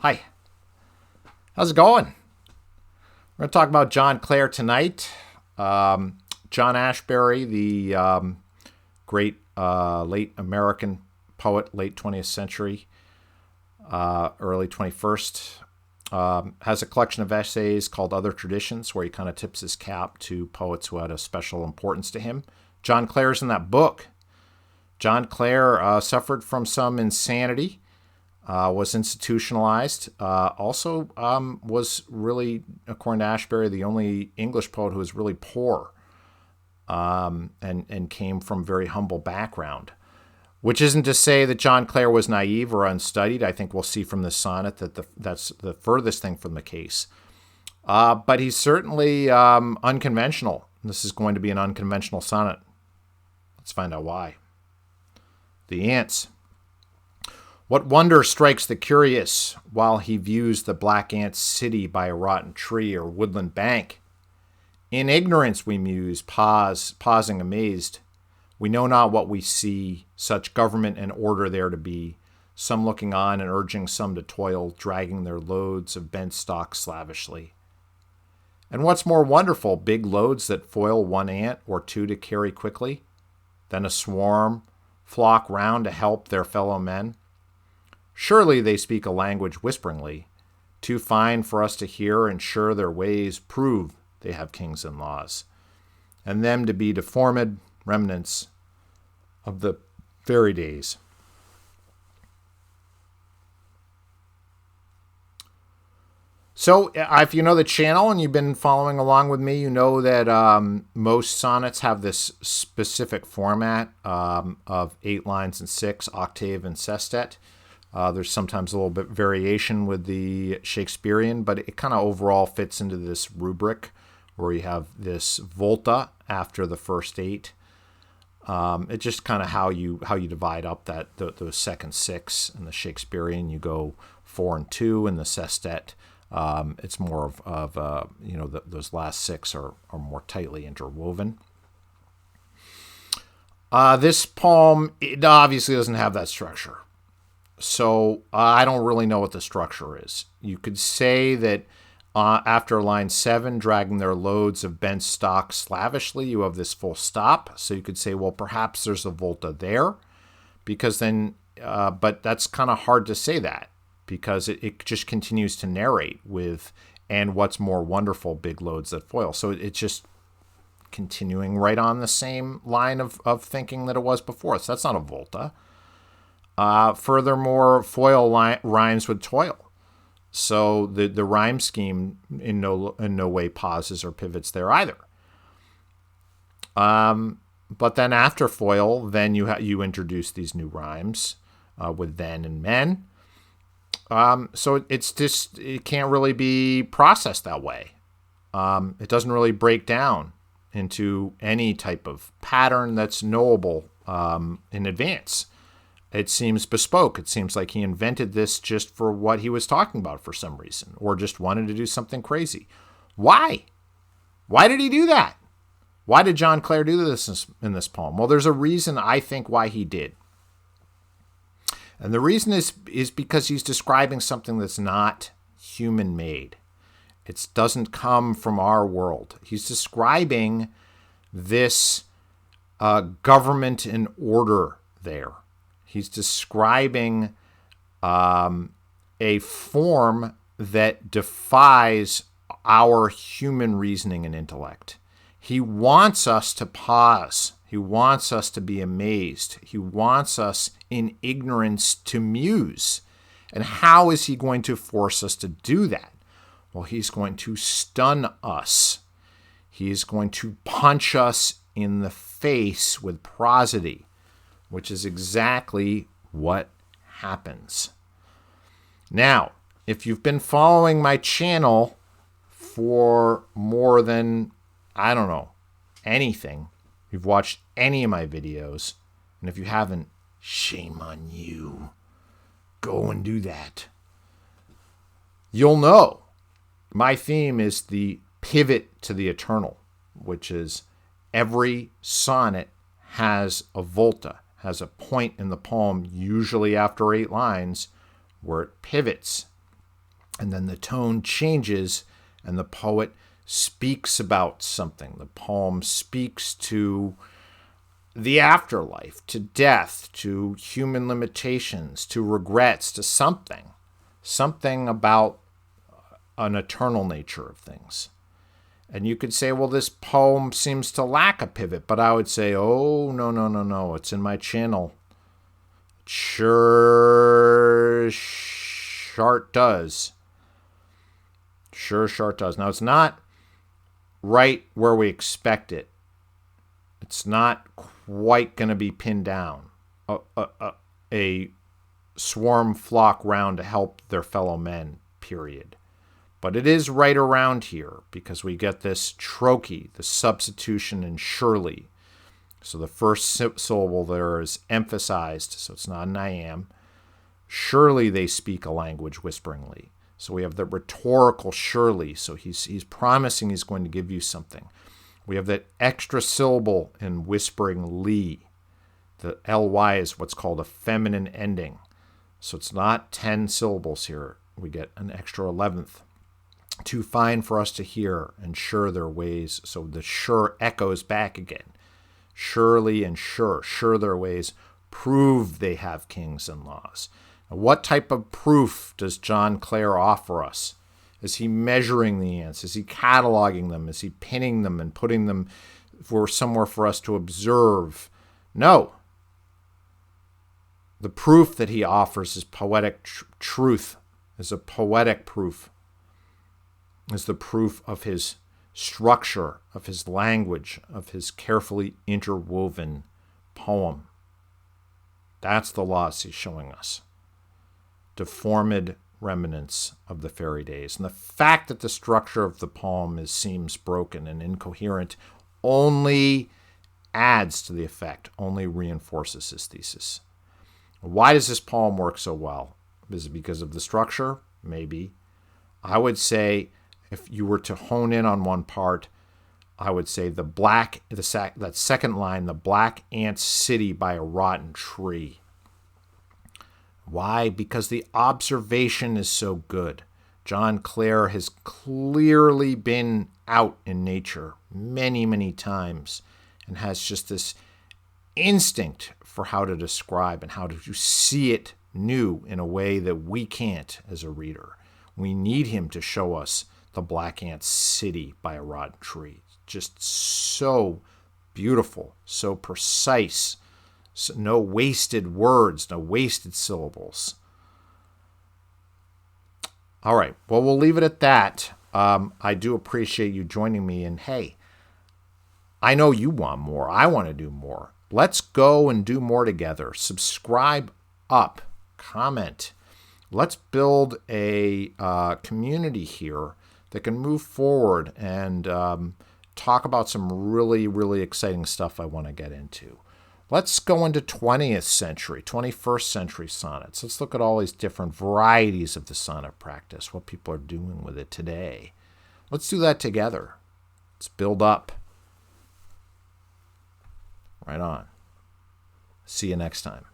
Hi, how's it going? We're going to talk about John Clare tonight. John Ashbery, the great late American poet, late 20th century, early 21st, has a collection of essays called Other Traditions, where he kind of tips his cap to poets who had a special importance to him. John Clare's in that book. John Clare suffered from some insanity. Was institutionalized. Also was really, according to Ashbery, the only English poet who was really poor and came from very humble background. Which isn't to say that John Clare was naive or unstudied. I think we'll see from this sonnet that that's the furthest thing from the case. But he's certainly unconventional. This is going to be an unconventional sonnet. Let's find out why. The ants. What wonder strikes the curious while he views the black ant city by a rotten tree or woodland bank? In ignorance we muse, pausing amazed. We know not what we see, such government and order there to be, some looking on and urging some to toil, dragging their loads of bent stalks slavishly. And what's more wonderful, big loads that foil one ant or two to carry quickly, then a swarm flock round to help their fellow men? Surely they speak a language whisperingly, too fine for us to hear, and sure their ways prove they have kings and laws, and them to be deformed remnants of the fairy days. So if you know the channel and you've been following along with me, you know that most sonnets have this specific format of 8 lines and 6, octave and sestet. There's sometimes a little bit variation with the Shakespearean, but it kind of overall fits into this rubric where you have this volta after the first 8. It's just kind of how you divide up those second 6 in the Shakespearean. You go 4 and 2 in the sestet. It's more of those last 6 are more tightly interwoven. This poem, it obviously doesn't have that structure. So I don't really know what the structure is. You could say that after line 7, dragging their loads of bent stalks slavishly, you have this full stop. So you could say, well, perhaps there's a volta there, because then, but that's kind of hard to say that, because it just continues to narrate with, and what's more wonderful, big loads that foil. So it's just continuing right on the same line of thinking that it was before. So that's not a volta. Furthermore, foil rhymes with toil. So the rhyme scheme in no way pauses or pivots there either. But then after foil, then you introduce these new rhymes with then and men. So it can't really be processed that way. It doesn't really break down into any type of pattern that's knowable in advance. It seems bespoke. It seems like he invented this just for what he was talking about for some reason, or just wanted to do something crazy. Why? Why did he do that? Why did John Clare do this in this poem? Well, there's a reason, I think, why he did. And the reason is because he's describing something that's not human-made. It doesn't come from our world. He's describing this government and order there. He's describing a form that defies our human reasoning and intellect. He wants us to pause. He wants us to be amazed. He wants us in ignorance to muse. And how is he going to force us to do that? Well, he's going to stun us. He's going to punch us in the face with prosody, which is exactly what happens. Now, if you've been following my channel for more than, I don't know, anything, you've watched any of my videos, and if you haven't, shame on you. Go and do that. You'll know my theme is the pivot to the eternal, which is every sonnet has a volta, has a point in the poem, usually after 8 lines, where it pivots And then the tone changes and the poet speaks about something. The poem speaks to the afterlife, to death, to human limitations, to regrets, to something about an eternal nature of things. And you could say, well, this poem seems to lack a pivot, but I would say, oh, no, it's in my channel. Sure does. Sure does. Now, it's not right where we expect it. It's not quite going to be pinned down. A swarm flock round to help their fellow men, period. But it is right around here because we get this trochee, the substitution in surely. So the first syllable there is emphasized, so it's not an I am. Surely they speak a language whisperingly. So we have the rhetorical surely, so he's promising he's going to give you something. We have that extra syllable in whispering ly. The ly is what's called a feminine ending. So it's not 10 syllables here. We get an extra 11th. Too fine for us to hear, and sure their ways. So the sure echoes back again. Surely and sure their ways prove they have kings and laws. Now, what type of proof does John Clare offer us? Is he measuring the ants? Is he cataloging them? Is he pinning them and putting them for somewhere for us to observe? No. The proof that he offers is poetic truth, is a poetic proof, is the proof of his structure, of his language, of his carefully interwoven poem. That's the loss he's showing us. Deformed remnants of the fairy days. And the fact that the structure of the poem seems broken and incoherent only adds to the effect, only reinforces his thesis. Why does this poem work so well? Is it because of the structure? Maybe. I would say if you were to hone in on one part, I would say that second line, the black ant city by a rotten tree. Why? Because the observation is so good. John Clare has clearly been out in nature many, many times and has just this instinct for how to describe and how to see it new in a way that we can't as a reader. We need him to show us the black ant city by a rotten tree. Just so beautiful, so precise. So no wasted words, no wasted syllables. All right, well, we'll leave it at that. I do appreciate you joining me. And hey, I know you want more. I want to do more. Let's go and do more together. Subscribe up, comment. Let's build a community here that can move forward and talk about some really, really exciting stuff I want to get into. Let's go into 20th century, 21st century sonnets. Let's look at all these different varieties of the sonnet practice, what people are doing with it today. Let's do that together. Let's build up. Right on. See you next time.